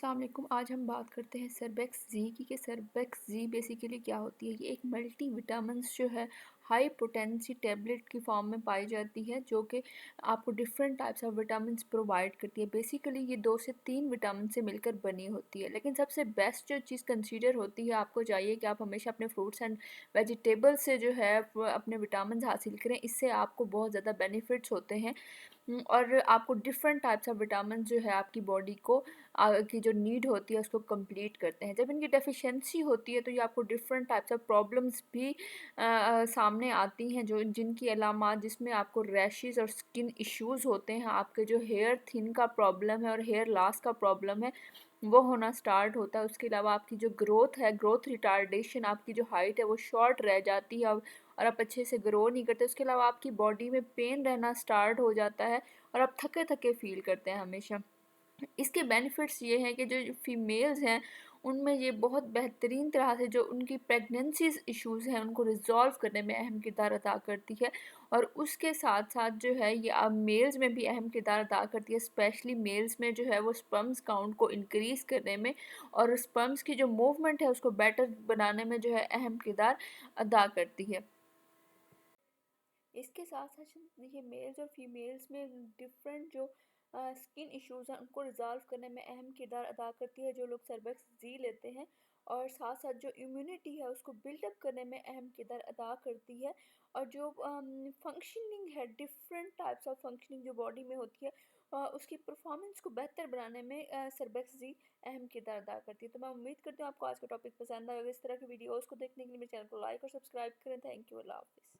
अस्सलाम वालेकुम। आज हम बात करते हैं सर्बेक्स ज़ी की सर्बेक्स ज़ी बेसिकली क्या होती है। ये एक मल्टी विटामिन्स जो है हाई पोटेंसी टैबलेट की फॉर्म में पाई जाती है, जो कि आपको different types of vitamins provide करती है। बेसिकली ये 2 से 3 विटामिन से मिलकर बनी होती है, लेकिन सबसे बेस्ट जो चीज़ कंसीडर होती है, आपको चाहिए कि आप हमेशा अपने फ्रूट्स एंड वेजिटेबल्स से जो है अपने विटामिन हासिल करें। इससे आपको बहुत ज़्यादा बेनिफिट्स होते हैं और आपको डिफरेंट टाइप्स ऑफ विटामिन जो है आपकी बॉडी को की जो नीड होती है उसको कंप्लीट करते हैं। जब इनकी डेफिशिएंसी होती है तो ये आपको डिफरेंट टाइप्स ऑफ प्रॉब्लम्स भी सामने आती हैं, जो जिनकी अलामात जिसमें आपको रैशेस और स्किन इश्यूज़ होते हैं, आपके जो हेयर थिन का प्रॉब्लम है और हेयर लॉस का प्रॉब्लम है वो होना स्टार्ट होता है। उसके अलावा आपकी जो ग्रोथ है, ग्रोथ रिटार्डेशन, आपकी जो हाइट है वो शॉर्ट रह जाती है और आप अच्छे से ग्रो नहीं करते। उसके अलावा आपकी बॉडी में पेन रहना स्टार्ट हो जाता है और आप थके थके फील करते हैं हमेशा। इसके बेनिफिट्स ये हैं कि जो फीमेल्स हैं उनमें ये बहुत बेहतरीन तरह से जो उनकी प्रेगनेंसीज इश्यूज़ हैं उनको रिज़ॉल्व करने में अहम किरदार अदा करती है। और उसके साथ साथ जो है ये अब मेल्स में भी अहम किरदार अदा करती है। स्पेशली मेल्स में जो है वो स्पर्म्स काउंट को इंक्रीज़ करने में और स्पर्म्स की जो मूवमेंट है उसको बेटर बनाने में जो है अहम किरदार अदा करती है। इसके साथ-साथ देखिए मेल्स और फीमेल्स में डिफरेंट जो स्किन इश्यूज़ हैं उनको रिज़ॉल्व करने में अहम किरदार अदा करती है जो लोग सर्बेक्स ज़ी लेते हैं। और साथ-साथ जो इम्यूनिटी है उसको बिल्डअप करने में अहम किरदार अदा करती है। और जो फंक्शनिंग है, डिफरेंट टाइप्स ऑफ फंक्शनिंग जो बॉडी में होती है उसकी परफॉर्मेंस को बेहतर बनाने में सर्बेक्स ज़ी अहम किरदार अदा करती है। तो मैं उम्मीद करती हूँ आपको आज का टॉपिक पसंद आएगा। इस तरह की वीडियोज़ को देखने के लिए मेरे चैनल को लाइक और सब्सक्राइब करें। Thank you. अल्लाह हाफ़िज़।